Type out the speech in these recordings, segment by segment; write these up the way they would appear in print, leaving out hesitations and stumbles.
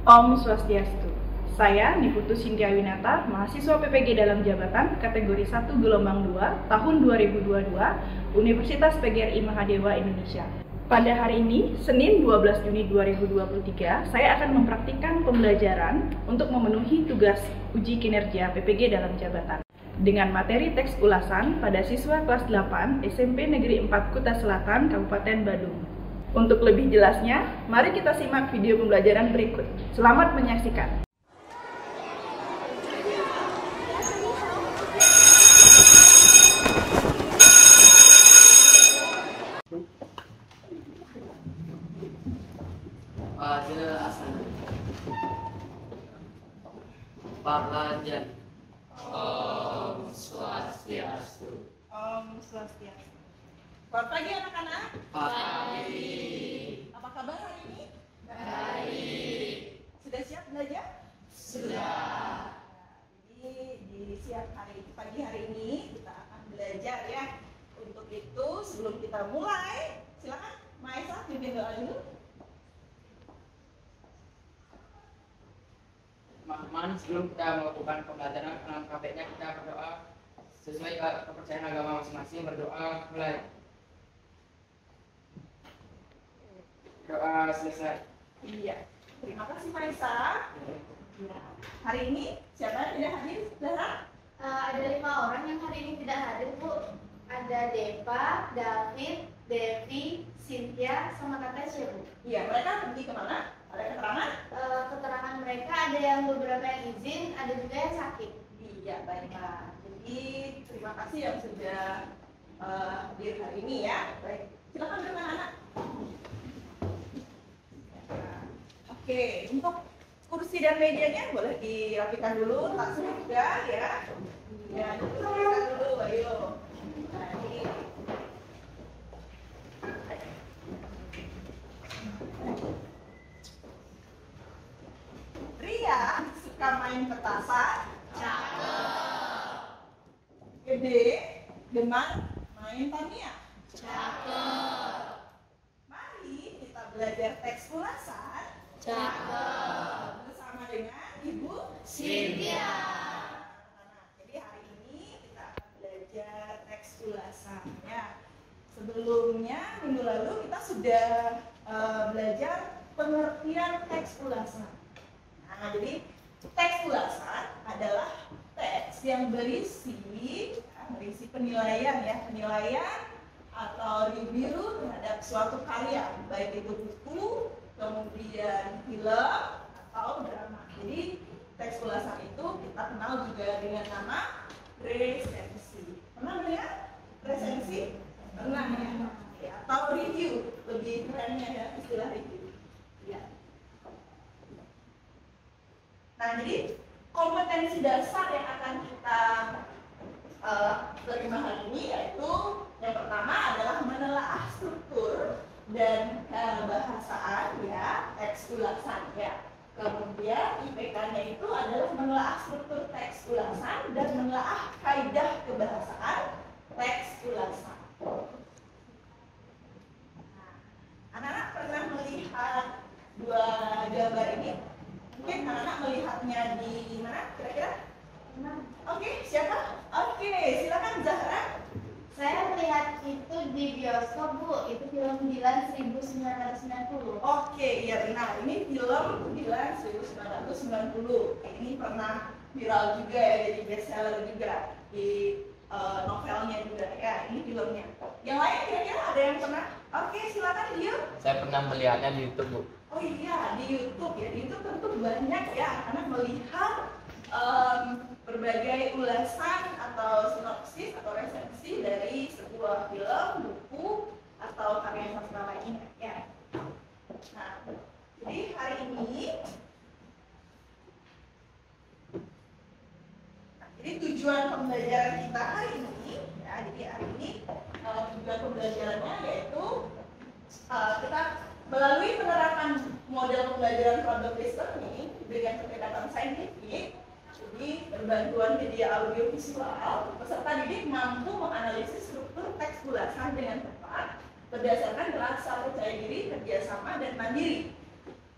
Om Swastiastu. Saya Niputu Cynthia Winata, mahasiswa PPG dalam jabatan kategori 1 gelombang 2 tahun 2022 Universitas PGRI Mahadewa Indonesia. Pada hari ini, Senin 12 Juni 2023, saya akan mempraktikkan pembelajaran untuk memenuhi tugas uji kinerja PPG dalam jabatan dengan materi teks ulasan pada siswa kelas 8 SMP Negeri 4 Kuta Selatan, Kabupaten Badung. Untuk lebih jelasnya, mari kita simak video pembelajaran berikut. Selamat menyaksikan. Pada asana Pelajar. Om Swastiastu. Om Swastiastu. Selamat pagi anak-anak. Pagi. Apa kabar hari ini? Baik. Sudah siap belajar? Sudah. Jadi di pagi hari ini kita akan belajar ya. Untuk itu sebelum kita mulai, silakan Maesa pimpin doa dulu. Teman-teman, sebelum kita melakukan pembelajaran KPK, kita berdoa sesuai kepercayaan agama masing-masing. Berdoa mulai. Doa selesai. Iya. Terima kasih Maesa. Ya. Hari ini siapa yang tidak hadir? Zahra? Ada 5 orang yang hari ini tidak hadir, Bu. Ada Deva, David, Devi, Cynthia, sama Kak Tasya, Bu. Iya, mereka pergi kemana? Ada keterangan? Keterangan mereka ada yang beberapa yang izin, ada juga yang sakit. Iya, baiklah. Jadi terima kasih yang sudah hadir hari ini ya. Baik, silakan dengan anak. Oke, untuk kursi dan mejanya boleh dirapikan dulu, tasnya juga ya. Ya, dirapikan dulu, ayo. Nah, ini. Ria suka main petasan. Cakep. Gede gemar main Tamiya. Cakep. Mari kita belajar teks ulasan. Cakep. Bersama dengan Ibu Cynthia. Jadi hari ini kita akan belajar teks ulasan ya. Sebelumnya minggu lalu kita sudah belajar pengertian teks ulasan. Nah, jadi teks ulasan adalah teks yang berisi penilaian ya, penilaian atau review terhadap suatu karya, baik itu buku, kemudian film atau drama. Jadi teks ulasan itu kita kenal juga dengan nama resensi. Pernah melihat resensi? Pernah ya? Atau review, lebih kerennya ya istilah review. Ya. Nah, jadi kompetensi dasar yang akan kita terima hari ini yaitu yang pertama adalah menelaah struktur dan bahasaan ya, teks ulasan ya. Kemudian IPK-nya itu adalah menelaah struktur teks ulasan dan menelaah kaidah kebahasaan teks ulasan. Nah, anak-anak pernah melihat dua gambar ini? Mungkin anak-anak melihatnya di mana kira-kira? Oke, siapa? Oke, silakan Zahra. Saya melihat itu di bioskop, Bu. Itu film Dilan 1990. Oke, iya benar. Ini film Dilan 1990. Ini pernah viral juga ya, jadi bestseller juga di novelnya juga ya. Ini filmnya. Yang lain kira-kira ada yang pernah? Oke, silakan Dio. Saya pernah melihatnya di YouTube, Bu. Oh iya, di YouTube ya. Di YouTube tentu banyak ya anak melihat berbagai ulasan atau sinopsis atau resensi dari sebuah film, buku, atau karya sastra lainnya ya. Nah, jadi hari ini jadi tujuan pembelajaran kita hari ini ya, jadi hari ini tujuan pembelajarannya yaitu kita melalui penerapan model pembelajaran problem based learning dengan pendekatan saintifik. Jadi berbantuan media audio visual, peserta didik mampu menganalisis struktur teks ulasan dengan tepat berdasarkan rasa percaya diri, kerjasama, dan mandiri.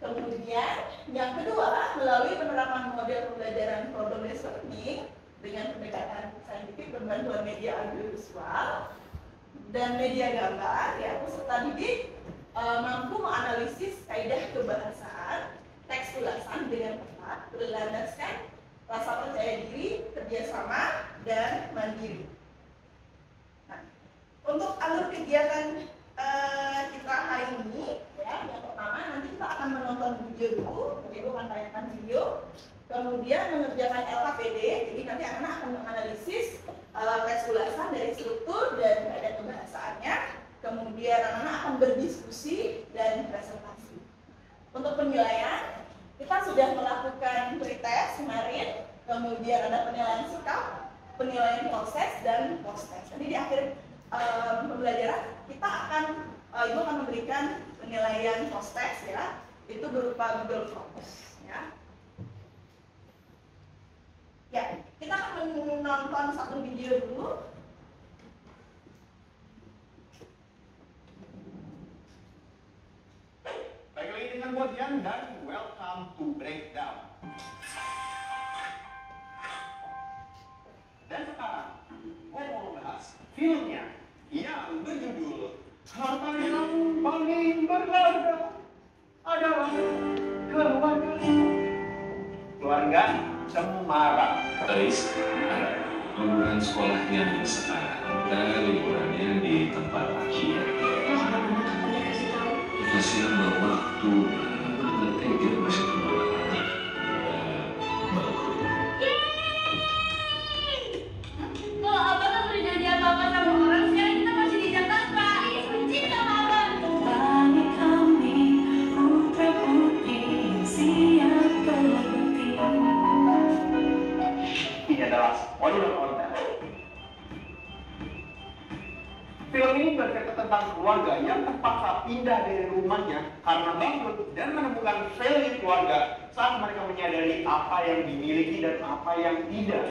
Kemudian yang kedua, melalui penerapan model pembelajaran problem-based learning dengan pendekatan saintifik berbantuan media audiovisual dan media gambar, ya peserta didik mampu menganalisis kaidah kebahasaan teks ulasan dengan tepat, berlandaskan rasa percaya diri, kerjasama, dan mandiri. Nah, untuk alur kegiatan kita hari ini, ya, yang pertama nanti kita akan menonton video dulu, jadi akan tayangkan video, kemudian mengerjakan LKPD, jadi nanti anak-anak akan menganalisis teks ulasan dari struktur dan kaidah kebahasaannya, kemudian anak-anak akan berdiskusi dan presentasi. Untuk penilaian, kita sudah melakukan pretest kemarin, kemudian ada penilaian sikap, penilaian proses, dan post-test. Jadi di akhir pembelajaran kita akan Ibu akan memberikan penilaian post-test, ya, itu berupa Google Forms, ya. Ya, kita akan menonton satu video dulu. Baik lagi dengan buat Yan dan welcome to Breakdown. Dan sekarang, gue mau membahas filmnya yang berjudul Harta yang paling berharga adalah keluarga. Keluarga Cemara. Taris ada lingkungan sekolahnya sekarang dan liburannya di tempat Akia. Masih ada waktu nanti kita masih kembali lagi. Kalau abang tak terjadi apa-apa sama orang, sekarang kita masih di Jakarta. Ih, benci sama abang. Bagi kami putra putri siap berbakti. Ini adalah spoiler konten. Film ini bercerita tentang keluarga yang terpaksa pindah dari rumahnya karena bangkrut dan menemukan value keluarga saat mereka menyadari apa yang dimiliki dan apa yang tidak.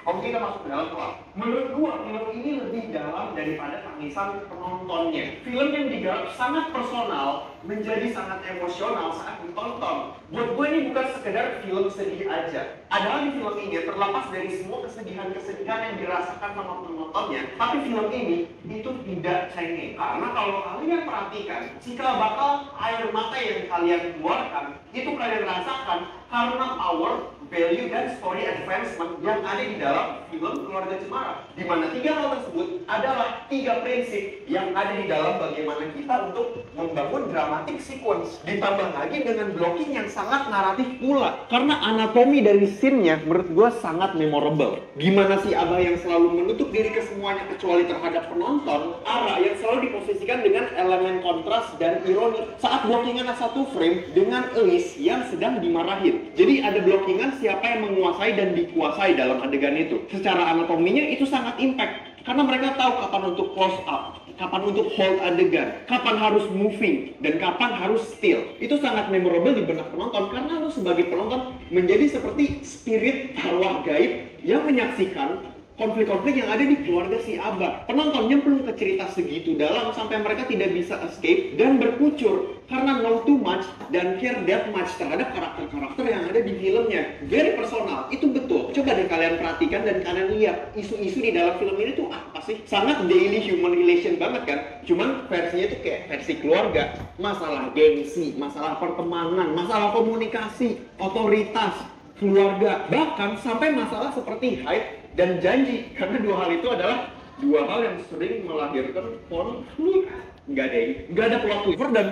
Kalau kita masuk ke dalam film, menurut gua film ini lebih dalam daripada tangisan penontonnya. Film yang digarap sangat personal, menjadi sangat emosional saat ditonton. Buat gue ini bukan sekedar film sedih aja. Adalah di film ini terlepas dari semua kesedihan-kesedihan yang dirasakan sama penontonnya, tapi film ini itu tidak cengeng. Karena kalau kalian perhatikan, cikal bakal air mata yang kalian keluarkan, itu kalian rasakan karena power, value, dan story advancement yang ada di dalam film Keluarga Cemara. Di mana 3 hal tersebut adalah 3 prinsip yang ada di dalam bagaimana kita untuk membangun dramatic sequence. Ditambah lagi dengan blocking yang sangat naratif pula. Karena anatomi dari scene-nya menurut gue sangat memorable. Gimana si Abah yang selalu menutup diri ke semuanya kecuali terhadap penonton, Ara yang selalu diposisikan dengan elemen kontras dan ironi saat blockingan satu frame dengan Elise yang sedang dimarahin. Jadi ada blockingan siapa yang menguasai dan dikuasai dalam adegan itu. Secara anatominya itu sangat impact karena mereka tahu kapan untuk close up, kapan untuk hold adegan, kapan harus moving, dan kapan harus still. Itu sangat memorable di benak penonton karena lo sebagai penonton menjadi seperti spirit arwah gaib yang menyaksikan konflik-konflik yang ada di keluarga si Abah. Penonton nyemplung ke cerita segitu dalam sampai mereka tidak bisa escape dan berkucur karena know too much dan care that much terhadap karakter-karakter yang ada di filmnya. Very personal, itu betul. Coba deh kalian perhatikan dan kalian lihat isu-isu di dalam film ini tuh apa sih? Sangat daily human relation banget kan? Cuman versinya tuh kayak versi keluarga. Masalah gengsi, masalah pertemanan, masalah komunikasi, otoritas, keluarga, bahkan sampai masalah seperti hype dan janji, karena 2 hal itu adalah 2 hal yang sering melahirkan konflik. Nggak ada plot twist dan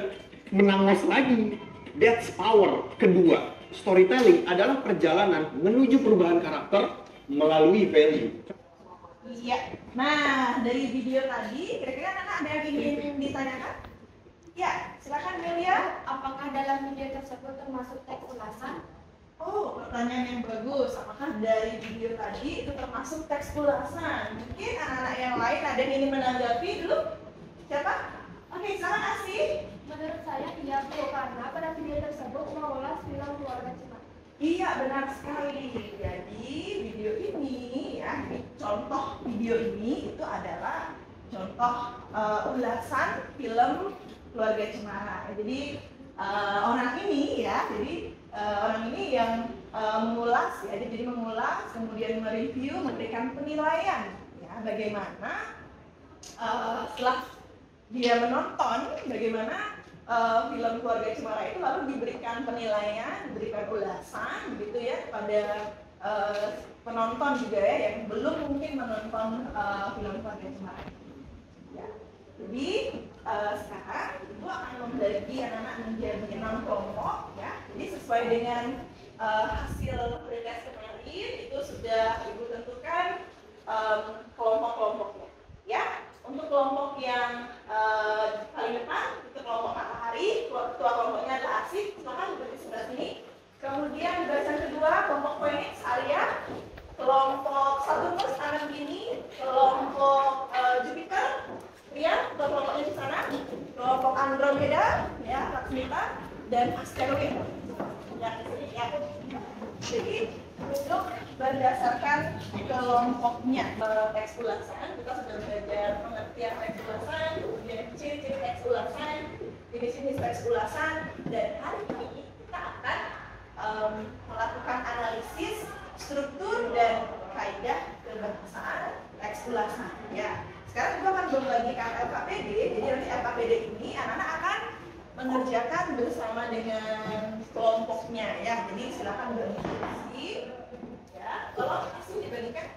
menangos lagi. That's power. Kedua, storytelling adalah perjalanan menuju perubahan karakter melalui value. Iya. Nah, dari video tadi, kira-kira anak ada yang ingin ditanyakan? Ya, silakan Melia. Apakah dalam video tersebut termasuk teks ulasan? Oh, pertanyaan yang bagus. Apakah dari video tadi itu termasuk teks ulasan? Mungkin anak-anak yang lain ada yang ingin menanggapi dulu? Siapa? Oke, silakan Asih. Menurut saya iya Bu, karena pada video tersebut mengulas film Keluarga Cemara. Iya, benar sekali. Jadi video ini ya, contoh video ini itu adalah contoh ulasan film keluarga Cemara. Jadi orang ini ya, orang ini yang mengulas ya, jadi mengulas, kemudian mereview, memberikan penilaian ya, bagaimana setelah dia menonton bagaimana film Keluarga Cemara itu lalu diberikan penilaian, diberikan ulasan begitu ya kepada penonton juga ya yang belum mungkin menonton film Keluarga Cemara. Ya. Jadi sekarang ibu akan membagi anak-anak menjadi 6 kelompok ya. Jadi sesuai dengan hasil riset kemarin itu sudah ibu tentukan kelompok-kelompoknya ya. Untuk kelompok yang paling depan itu kelompok Matahari, ketua kelompoknya adalah Asif, silakan duduk di sebelah sini. Kemudian barisan kedua kelompok Phoenix Arya, kelompok Saturnus Anak Bini, kelompok Jupiter Rian, kelompoknya di sana, kelompok Andromeda ya Laksmita, dan asteroid ya di sini ya. Jadi untuk berdasarkan kelompoknya teks ulasan, kita sudah belajar pengertian teks ulasan, kemudian ciri-ciri teks ulasan, jenis-jenis teks ulasan, dan hari ini kita akan melakukan analisis struktur dan kaidah kebahasaan teks ulasan. Ya, sekarang kita akan membagikan LKPD. Jadi nanti LKPD ini anak-anak akan mengerjakan bersama dengan kelompoknya ya. Jadi silakan berdiskusi. Ya, tolong langsung dibagikan.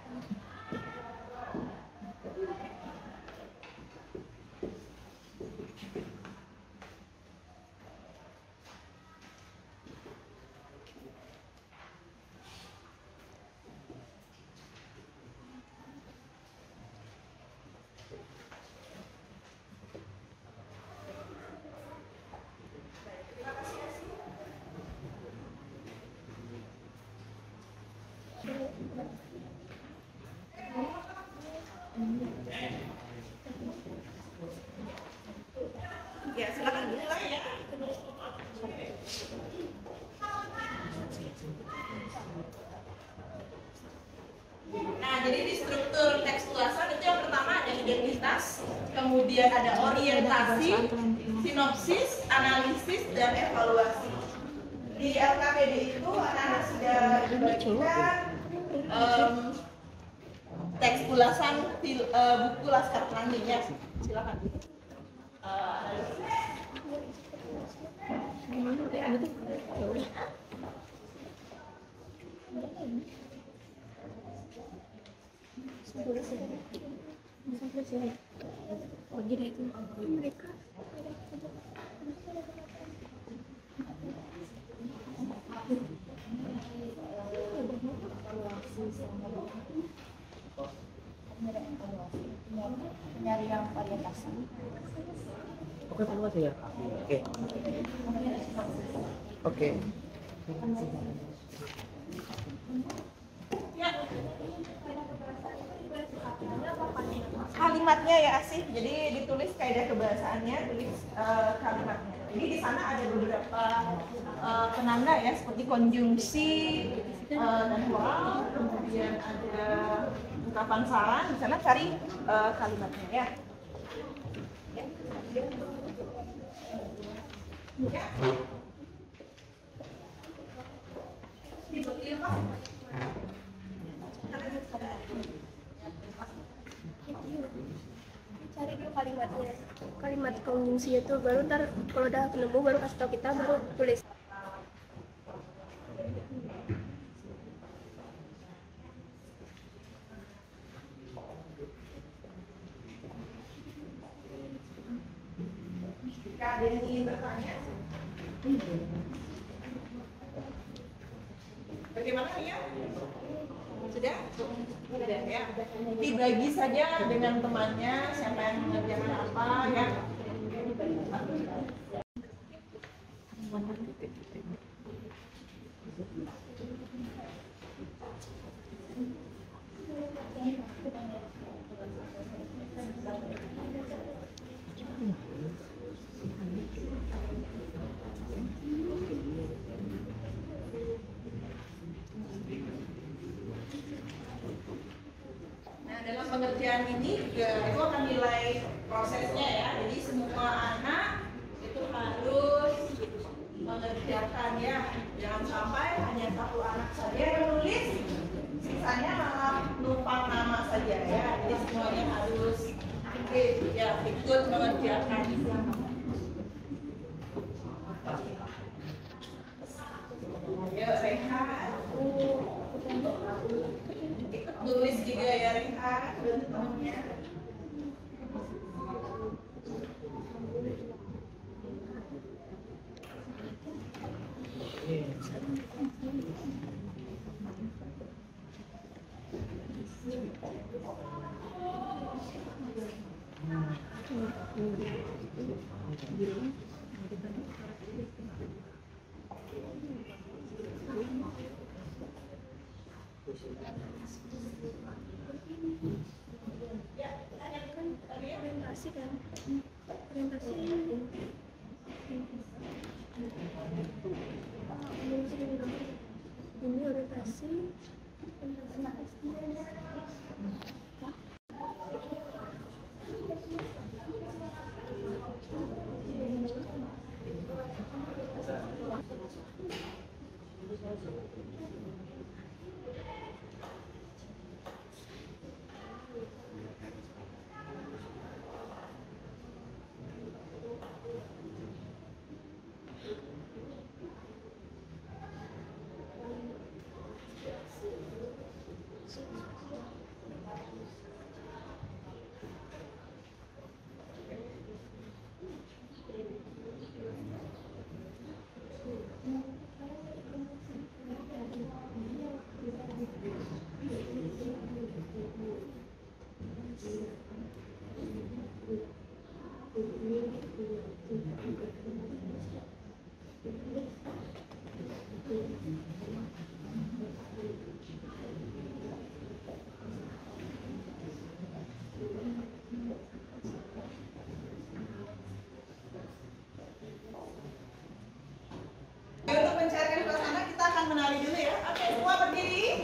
Ya, silakan dimulai ya. Nah, jadi di struktur teks ulasan itu yang pertama ada identitas, kemudian ada orientasi, sinopsis, analisis, dan evaluasi. Di LKPD itu anak-anak sudah dibagikan teks ulasan buku Laskar Pelangi ya. Silakan. Nyari yang variasi. Oke, evaluasi ya. Oke. Oke. Ya. Kalimatnya ya Asih, jadi ditulis kaidah kebahasaannya, tulis kalimatnya. Jadi di sana ada beberapa penanda ya, seperti konjungsi dan moral, kemudian ada ungkapan saran. Di sana cari kalimatnya ya. Ya. Cari dulu kalimatnya, kalimat konjungsi itu baru ntar kalau udah ketemu baru kasih tau kita, baru tulis. Jika ada yang ingin bertanya, bagaimana ya? Sudah? Sudah ya. Dibagi saja dengan temannya siapa yang mengerjakan apa ya. Dalam pengerjaan ini juga itu akan nilai prosesnya ya. Jadi semua anak itu harus mengerjakan ya. Jangan sampai hanya satu anak saja yang menulis, sisanya malah numpang nama saja ya. Jadi semuanya harus ikut mengerjakan. Yuk Rehan, ikut tulis juga ya Rehan, bantu temennya. Orientasi kan, orientasi ini orientasi. Untuk mencarikan suasana kita akan menari dulu ya. Oke, semua berdiri.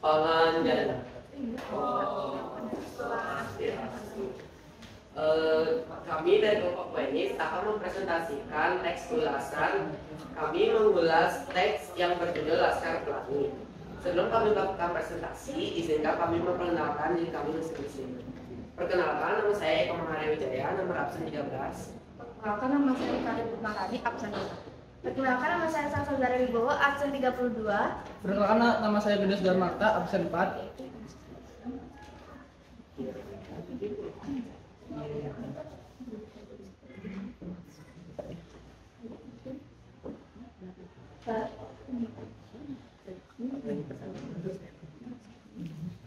Pangandaran. Kami dari kelompok Wenis akan mempresentasikan teks ulasan. Kami mengulas teks yang berjudul Laskar Pelangi. Sebelum kami melakukan presentasi, izinkan kami memperkenalkan diri kami masing-masing. Perkenalkan, nama saya Eko Maharawijaya, nomor absen 13. Perkenalkan, nama saya Karim Putmaradi, absen 2. Perkenalkan, nama saya Sangsara Wibowo, absen 32. Perkenalkan, nama saya Gede Sudarmarta, absen 4.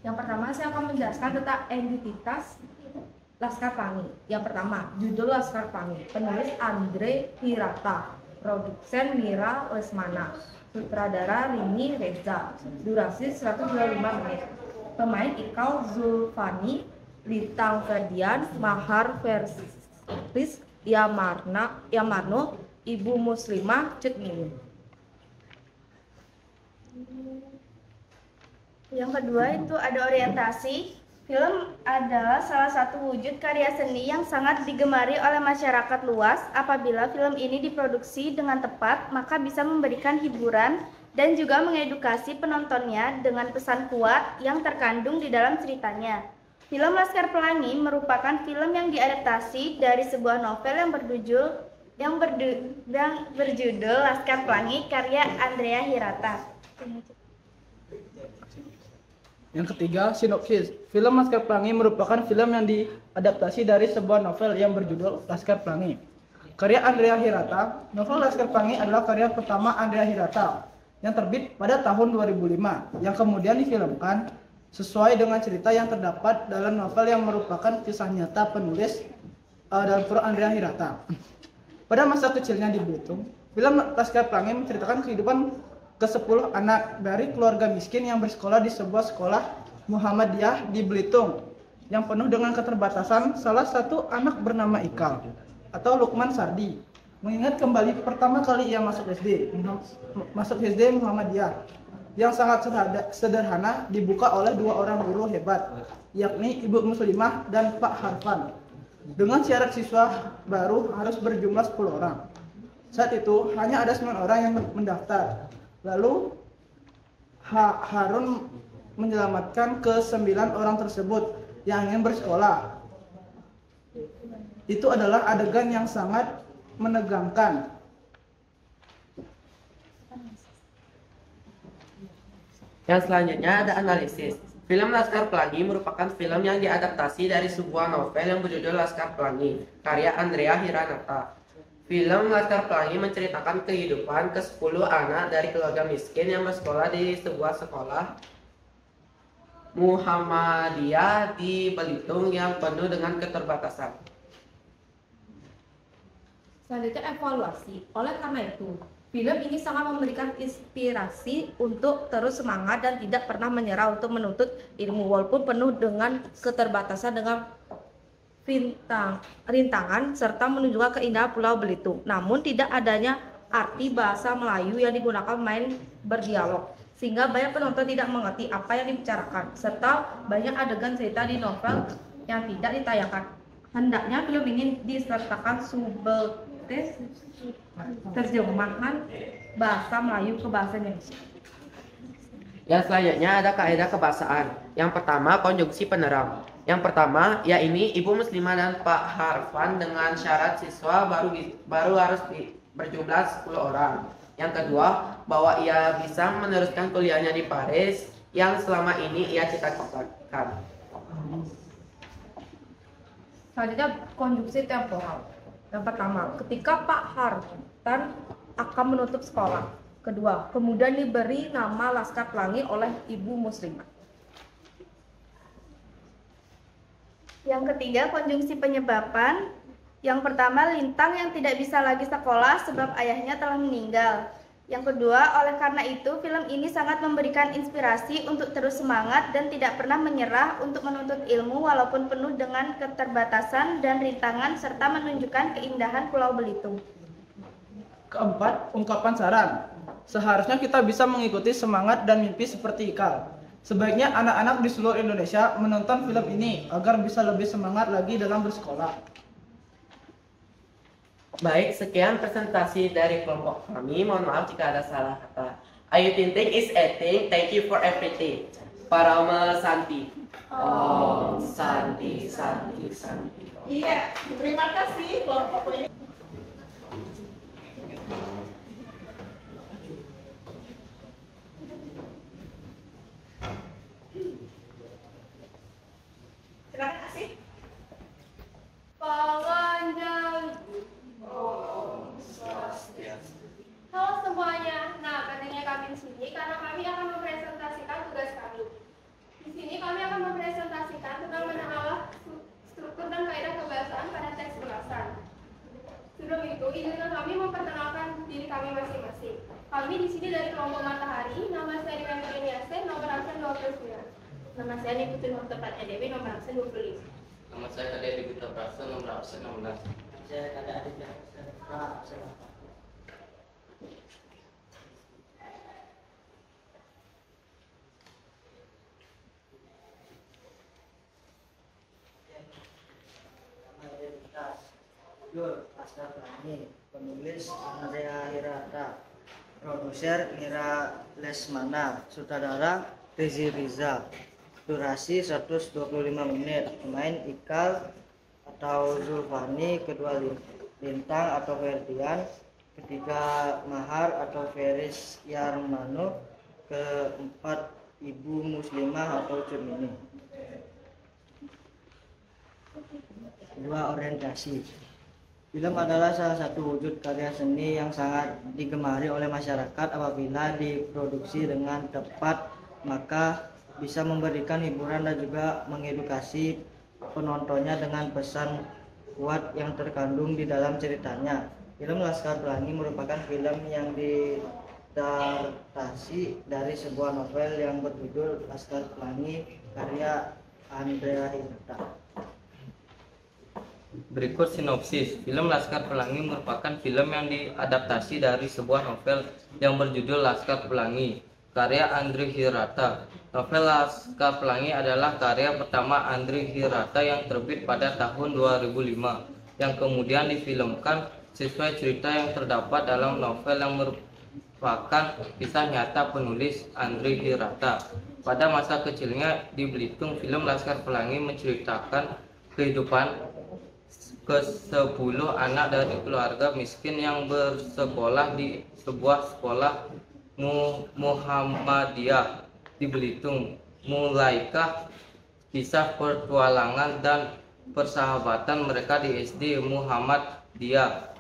Yang pertama, saya akan menjelaskan tentang entitas Laskar Pelangi. Yang pertama, judul Laskar Pelangi, penulis Andre Hirata, produsen Mira Lesmana, sutradara Rini Reza, durasi 125 menit. Pemain Ikal Zulfani, Lintang Ferdian, Mahar Versis, Yamarno, Ibu Muslimah, Cut Mimi. Yang kedua itu ada orientasi. Film adalah salah satu wujud karya seni yang sangat digemari oleh masyarakat luas. Apabila film ini diproduksi dengan tepat, maka bisa memberikan hiburan dan juga mengedukasi penontonnya dengan pesan kuat yang terkandung di dalam ceritanya. Film Laskar Pelangi merupakan film yang diadaptasi dari sebuah novel yang berjudul Laskar Pelangi karya Andrea Hirata. Yang ketiga, sinopsis. Film Laskar Pelangi merupakan film yang diadaptasi dari sebuah novel yang berjudul Laskar Pelangi, karya Andrea Hirata. Novel Laskar Pelangi adalah karya pertama Andrea Hirata yang terbit pada tahun 2005, yang kemudian difilmkan sesuai dengan cerita yang terdapat dalam novel yang merupakan kisah nyata penulis dalam kurung Andrea Hirata. Pada masa kecilnya di Belitung, film Laskar Pelangi menceritakan kehidupan ke-10 anak dari keluarga miskin yang bersekolah di sebuah sekolah Muhammadiyah di Belitung yang penuh dengan keterbatasan. Salah satu anak bernama Ikal atau Lukman Sardi mengingat kembali pertama kali ia masuk SD Muhammadiyah yang sangat sederhana, dibuka oleh dua orang guru hebat, yakni Ibu Muslimah dan Pak Harfan. Dengan syarat siswa baru harus berjumlah 10 orang. Saat itu hanya ada 9 orang yang mendaftar. Lalu Harun menyelamatkan ke-9 orang tersebut yang ingin bersekolah. Itu adalah adegan yang sangat menegangkan. Yang selanjutnya ada analisis. Film Laskar Pelangi merupakan film yang diadaptasi dari sebuah novel yang berjudul Laskar Pelangi, karya Andrea Hirata. Film Laskar Pelangi menceritakan kehidupan ke-10 anak dari keluarga miskin yang bersekolah di sebuah sekolah Muhammadiyah di Belitung yang penuh dengan keterbatasan. Selanjutnya, evaluasi. Oleh karena itu, film ini sangat memberikan inspirasi untuk terus semangat dan tidak pernah menyerah untuk menuntut ilmu walaupun penuh dengan keterbatasan dengan rintangan serta menunjukkan keindahan Pulau Belitung. Namun tidak adanya arti bahasa Melayu yang digunakan main berdialog, sehingga banyak penonton tidak mengerti apa yang dibicarakan, serta banyak adegan cerita di novel yang tidak ditayangkan. Hendaknya film ini disertakan subtitle terjemahan bahasa Melayu ke bahasa Indonesia. Yang selanjutnya ada kaidah kebahasaan. Yang pertama, konjungsi penerang. Yang pertama, yakni Ibu Muslimah dan Pak Harfan dengan syarat siswa baru harus berjumlah 10 orang. Yang kedua, bahwa ia bisa meneruskan kuliahnya di Paris yang selama ini ia cita-citakan. Selanjutnya, konjungsi temporal. Yang pertama, ketika Pak Harfan akan menutup sekolah. Kedua, kemudian diberi nama Laskar Pelangi oleh Ibu Muslimah. Yang ketiga, konjungsi penyebaban. Yang pertama, Lintang yang tidak bisa lagi sekolah sebab ayahnya telah meninggal. Yang kedua, oleh karena itu, film ini sangat memberikan inspirasi untuk terus semangat dan tidak pernah menyerah untuk menuntut ilmu walaupun penuh dengan keterbatasan dan rintangan serta menunjukkan keindahan Pulau Belitung. Keempat, ungkapan saran. Seharusnya kita bisa mengikuti semangat dan mimpi seperti Ikal. Sebaiknya anak-anak di seluruh Indonesia menonton film ini agar bisa lebih semangat lagi dalam bersekolah. Baik, sekian presentasi dari kelompok kami. Mohon maaf jika ada salah kata. Ayu Tinting is acting. Thank you for everything. Parama Santi. Oh, Santi, Santi, Santi. Iya, terima kasih kelompok ini. Terima kasih. Panganjang. Halo semuanya. Nah, pentingnya kami di sini karena kami akan mempresentasikan tugas kami. Di sini kami akan mempresentasikan tentang menelaah struktur dan kaidah kebahasaan pada teks ulasan. Sebelum itu, izinkan kami memperkenalkan diri kami masing-masing. Kami di sini dari kelompok Matahari. Nama saya Dewi Merianiase, nomor absen 29. Nama saya Niputin Tepatnya Dewi, nomor absen 25. Nama saya Kadek Dibita Prasa, nomor absen 16. Saya Kadek Aditya absen 8. Laskar Pelangi, penulis Andrea Hirata, produser Mira Lesmana, sutradara Rizky Riza, durasi 125 menit, pemain Ikal atau Zulfani, kedua Lintang atau Ferdian, ketiga Mahar atau Feris Yarmano, keempat Ibu Muslimah atau Cemini. Dua, orientasi. Film adalah salah satu wujud karya seni yang sangat digemari oleh masyarakat. Apabila diproduksi dengan tepat, maka bisa memberikan hiburan dan juga mengedukasi penontonnya dengan pesan kuat yang terkandung di dalam ceritanya. Film Laskar Pelangi merupakan film yang diadaptasi dari sebuah novel yang berjudul Laskar Pelangi karya Andrea Hirata. Berikut sinopsis. Film Laskar Pelangi merupakan film yang diadaptasi dari sebuah novel yang berjudul Laskar Pelangi, karya Andrea Hirata. Novel Laskar Pelangi adalah karya pertama Andrea Hirata yang terbit pada tahun 2005, yang kemudian difilmkan sesuai cerita yang terdapat dalam novel yang merupakan kisah nyata penulis Andrea Hirata. Pada masa kecilnya di Belitung, film Laskar Pelangi menceritakan kehidupan ke-10 anak dari keluarga miskin yang bersekolah di sebuah sekolah Muhammadiyah di Belitung. Mulaikah kisah petualangan dan persahabatan mereka di SD Muhammadiyah.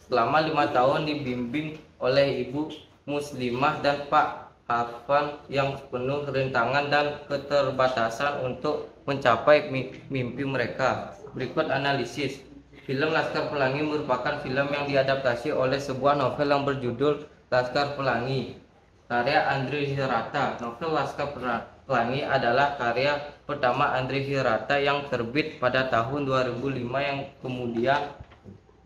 Selama 5 tahun dibimbing oleh Ibu Muslimah dan Pak Harfan yang penuh rintangan dan keterbatasan untuk mencapai mimpi mereka. Berikut analisis. Film Laskar Pelangi merupakan film yang diadaptasi oleh sebuah novel yang berjudul Laskar Pelangi, karya Andrea Hirata. Novel Laskar Pelangi adalah karya pertama Andrea Hirata yang terbit pada tahun 2005 yang kemudian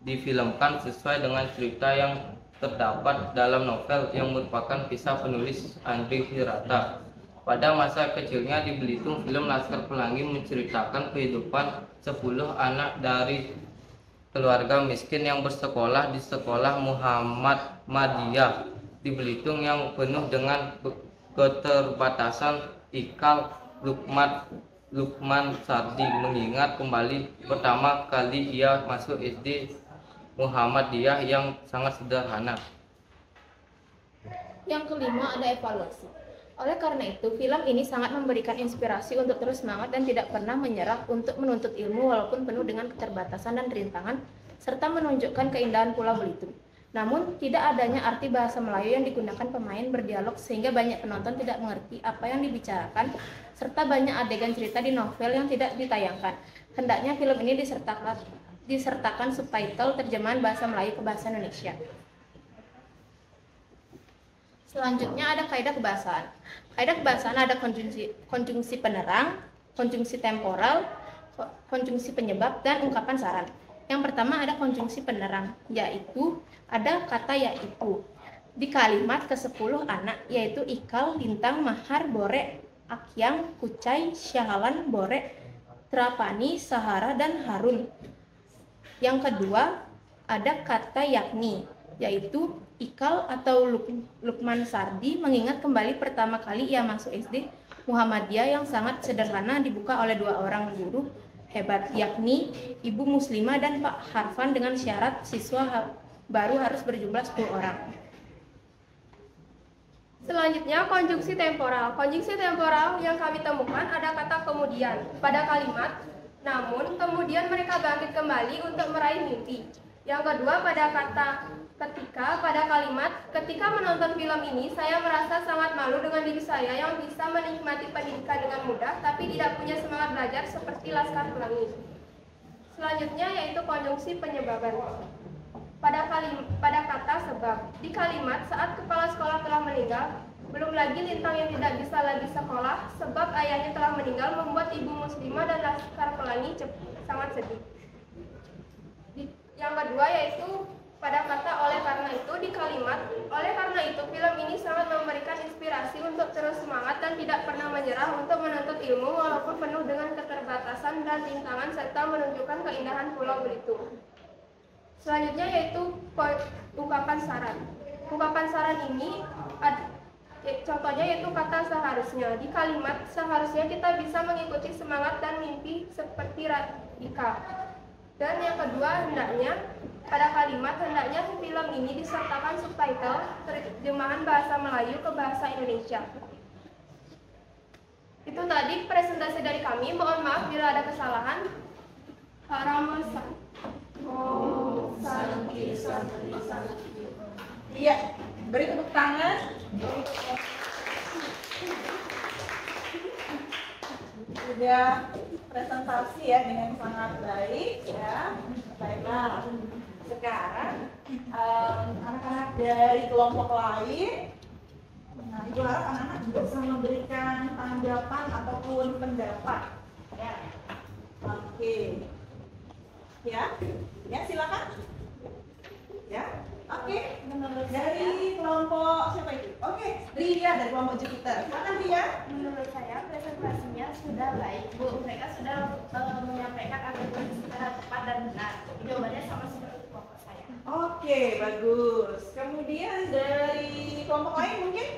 difilmkan sesuai dengan cerita yang terdapat dalam novel yang merupakan kisah penulis Andrea Hirata. Pada masa kecilnya di Belitung, film Laskar Pelangi menceritakan kehidupan 10 anak dari keluarga miskin yang bersekolah di sekolah Muhammadiyah di Belitung yang penuh dengan keterbatasan. Ikal Lukman Sardi mengingat kembali pertama kali ia masuk SD Muhammadiyah yang sangat sederhana. Yang kelima, ada evaluasi. Oleh karena itu, film ini sangat memberikan inspirasi untuk terus semangat dan tidak pernah menyerah untuk menuntut ilmu walaupun penuh dengan keterbatasan dan rintangan, serta menunjukkan keindahan Pulau Belitung. Namun, tidak adanya arti bahasa Melayu yang digunakan pemain berdialog sehingga banyak penonton tidak mengerti apa yang dibicarakan, serta banyak adegan cerita di novel yang tidak ditayangkan. Hendaknya film ini disertakan subtitle terjemahan bahasa Melayu ke bahasa Indonesia. Selanjutnya ada kaidah kebahasaan. Kaidah kebahasaan ada konjungsi penerang, konjungsi temporal, konjungsi penyebab, dan ungkapan saran. Yang pertama ada konjungsi penerang, yaitu ada kata yaitu. Di kalimat ke-10 anak, yaitu Ikal, Lintang, Mahar, Bore, Akyang, Kucai, Syahalan, Bore, Trapani, Sahara, dan Harun. Yang kedua, ada kata yakni, yaitu Ikal atau Lukman Sardi mengingat kembali pertama kali ia masuk SD Muhammadiyah yang sangat sederhana dibuka oleh 2 orang guru hebat, yakni Ibu Muslimah dan Pak Harfan dengan syarat siswa baru harus berjumlah 10 orang. Selanjutnya, konjungsi temporal. Konjungsi temporal yang kami temukan ada kata kemudian pada kalimat, namun kemudian mereka bangkit kembali untuk meraih mimpi. Yang kedua, pada kata ketika pada kalimat, ketika menonton film ini, saya merasa sangat malu dengan diri saya yang bisa menikmati pendidikan dengan mudah, tapi tidak punya semangat belajar seperti Laskar Pelangi. Selanjutnya yaitu konjungsi penyebaban. Pada kata sebab, di kalimat saat kepala sekolah telah meninggal, belum lagi Lintang yang tidak bisa lagi sekolah sebab ayahnya telah meninggal membuat Ibu Muslimah dan Laskar Pelangi sangat sedih. Yang kedua yaitu pada kata oleh karena itu di kalimat, oleh karena itu film ini sangat memberikan inspirasi untuk terus semangat dan tidak pernah menyerah untuk menuntut ilmu walaupun penuh dengan keterbatasan dan rintangan serta menunjukkan keindahan Pulau Belitung. Selanjutnya yaitu ungkapan saran. Ungkapan saran ini contohnya yaitu kata seharusnya. Di kalimat seharusnya kita bisa mengikuti semangat dan mimpi seperti Radika. Dan yang kedua hendaknya, pada kalimat hendaknya film ini disertakan subtitle terjemahan bahasa Melayu ke bahasa Indonesia. Itu tadi presentasi dari kami. Mohon maaf bila ada kesalahan. Iya, beri tepuk tangan. Sudah presentasi ya dengan sangat baik ya. Baiklah, sekarang anak-anak dari kelompok lain, nah, Ibu harap anak-anak bisa memberikan tanggapan ataupun pendapat. Ya, oke. Ya silakan. Ya, oke. Dari kelompok siapa itu? Oke, Ria dari kelompok Jupiter. Silakan Ria. Menurut saya presentasinya sudah baik, Bu. Mereka sudah menyampaikan argumen secara tepat dan benar. Jawabannya sama seperti kelompok saya. Oke, bagus. Kemudian dari kelompok lain mungkin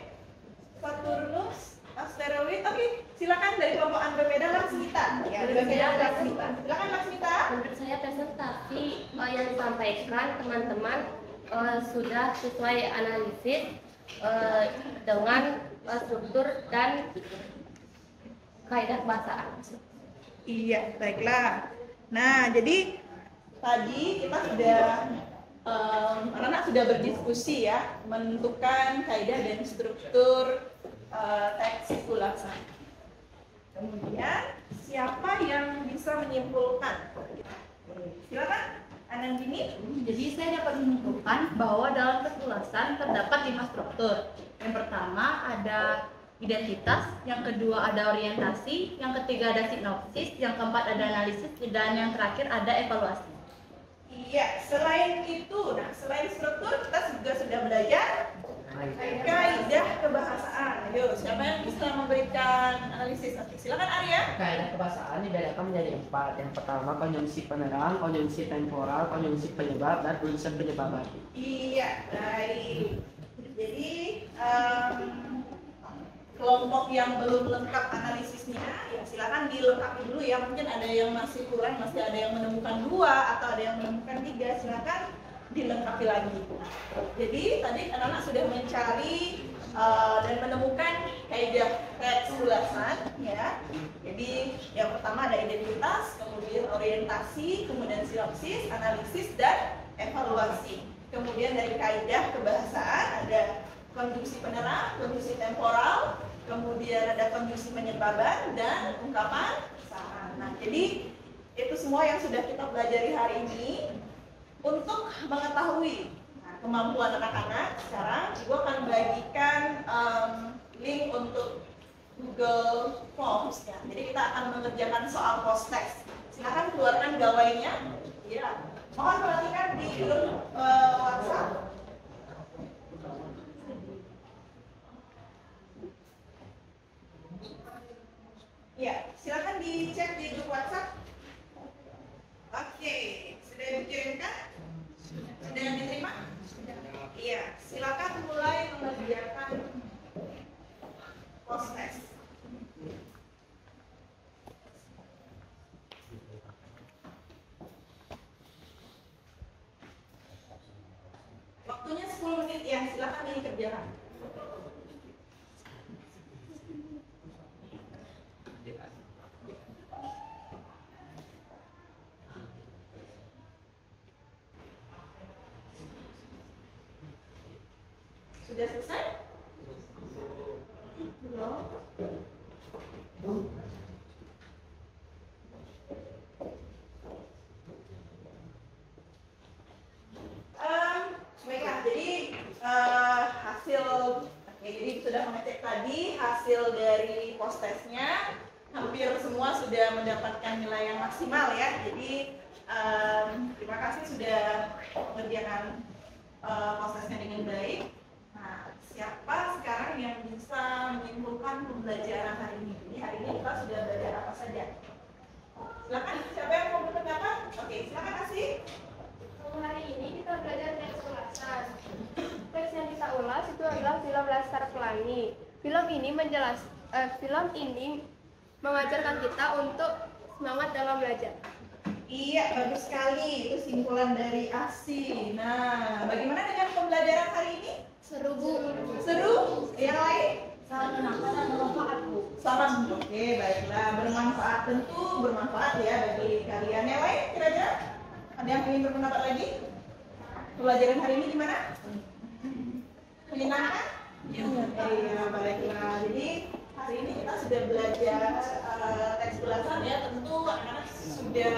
Saturnus, asteroid. Oke, silakan dari kelompok Andromeda Laksmita. Ya, Andromeda Laksmita. Silakan Laksmita. Menurut saya presentasi yang disampaikan teman-teman sudah sesuai analisis dengan struktur dan kaidah bahasaan. Iya, baiklah. Nah, jadi tadi kita sudah anak-anak sudah berdiskusi ya, menentukan kaidah dan struktur teks ulasan. Kemudian siapa yang bisa menyimpulkan? Silakan. Anandini. Jadi saya dapat menyimpulkan bahwa dalam teks ulasan terdapat 5 struktur. Yang pertama ada identitas, yang kedua ada orientasi, yang ketiga ada sinopsis, yang keempat ada analisis, dan yang terakhir ada evaluasi. Iya, selain itu, nah selain struktur kita juga sudah belajar kaidah kebahasaan. Ayo, siapa yang bisa memberikan analisis? Oke, silakan Arya. Kaidah kebahasaan dibedakan menjadi 4. Yang pertama konjungsi penerang, konjungsi temporal, konjungsi penyebab, dan unsur penyebaban. Iya, baik. Jadi kelompok yang belum lengkap analisisnya, ya silakan dilengkapi dulu ya. Mungkin ada yang masih kurang, masih ada yang menemukan 2 atau ada yang menemukan 3. Silakan dilengkapi lagi. Jadi tadi anak-anak sudah mencari dan menemukan kaidah teks ulasan ya. Jadi yang pertama ada identitas, kemudian orientasi, kemudian sinopsis, analisis, dan evaluasi. Kemudian dari kaidah kebahasaan ada konjungsi penerang, konjungsi temporal, kemudian ada konjungsi penyebaban, dan ungkapan saran. Nah, jadi itu semua yang sudah kita pelajari hari ini. Untuk mengetahui kemampuan anak-anak, sekarang Ibu akan bagikan link untuk Google Forms ya. Jadi kita akan mengerjakan soal post text. Silakan keluarkan gawainya. Ya. Mohon perhatikan di grup WhatsApp. silakan dikerjakan. Sudah selesai? Belum? Baiklah, jadi jadi sudah mengecek tadi hasil dari post-testnya, hampir semua sudah mendapatkan nilai yang maksimal ya. Jadi terima kasih sudah mengerjakan post-testnya dengan baik. Nah, siapa sekarang yang bisa menyimpulkan pembelajaran hari ini? Jadi hari ini kita sudah belajar apa saja? Silakan, siapa yang mau berpendapat? Oke, silakan Asih. Hari ini kita belajar teks ulasan. Teks yang kita ulas itu adalah film Laskar Pelangi. Film ini mengajarkan kita untuk semangat dalam belajar. Iya, bagus sekali. Itu simpulan dari Asih. Nah, bagaimana dengan pembelajaran hari ini? Seru, Bu. Seru? Yang lain? Sangat menyenangkan dan bermanfaat, Bu. Sangat, oke, baiklah. Bermanfaat, tentu bermanfaat ya bagi kalian. Yang lain kira-kira? Ada yang ingin berpendapat lagi? Pembelajaran hari ini gimana? Menyenangkan? Iya, baiklah. Jadi hari ini kita sudah belajar teks ulasan ya. Tentu anak-anak sudah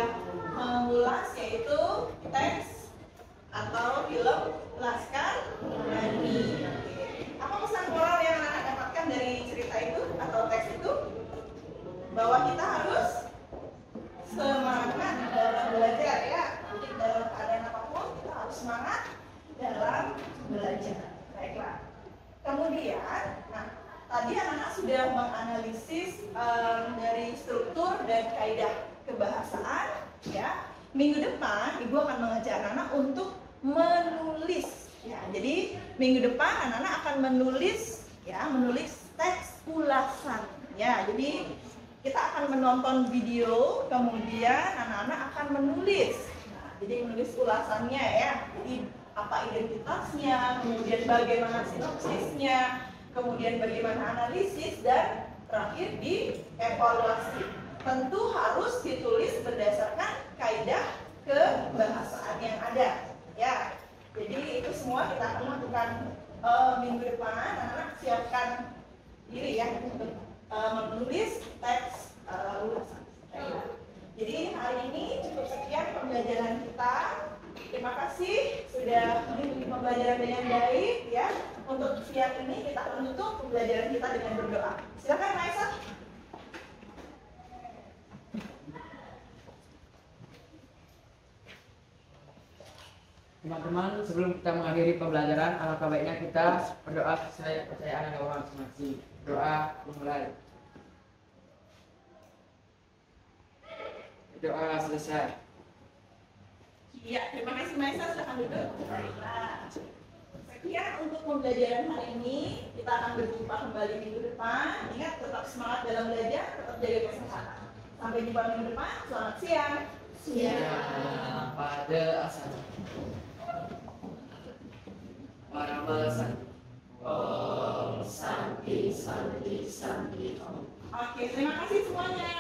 mengulas yaitu teks atau film Laskar Pelangi. Apa pesan moral yang anak-anak dapatkan dari cerita itu atau teks itu? Bahwa kita harus semangat dalam belajar ya. Jadi dalam keadaan apapun kita harus semangat dalam belajar. Baiklah. Kemudian, nah tadi anak-anak sudah menganalisis dari struktur dan kaidah kebahasaan ya. Minggu depan ibu akan mengajak anak-anak untuk menulis ya. Jadi minggu depan anak-anak akan menulis teks ulasan ya. Jadi kita akan menonton video, kemudian anak-anak akan menulis. Nah, jadi menulis ulasannya ya. Jadi apa identitasnya, kemudian bagaimana sinopsisnya, kemudian bagaimana analisis, dan terakhir di evaluasi. Tentu harus ditulis berdasarkan kaidah kebahasaan yang ada. Ya, jadi itu semua kita akan lakukan minggu depan. Anak-anak siapkan diri ya untuk menulis teks ulasan. Jadi hari ini cukup sekian pembelajaran kita. Terima kasih sudah mengikuti pembelajaran dengan baik ya. Untuk siang ini kita akan menutup pembelajaran kita dengan berdoa. Silakan Maisa. Teman-teman, sebelum kita mengakhiri pembelajaran, alangkah baiknya kita berdoa sesuai kepercayaan agama masing-masing. Doa memulai. Doa selesai. Iya, terima kasih Maisa, silahkan duduk. Nah, sekian untuk pembelajaran hari ini. Kita akan berjumpa kembali minggu depan. Ingat, tetap semangat dalam belajar, tetap jaga kesehatan. Sampai jumpa minggu depan. Selamat siang. Siang pada asal. Para balasan. Om Santi Santi Santi Om. Oke, terima kasih semuanya.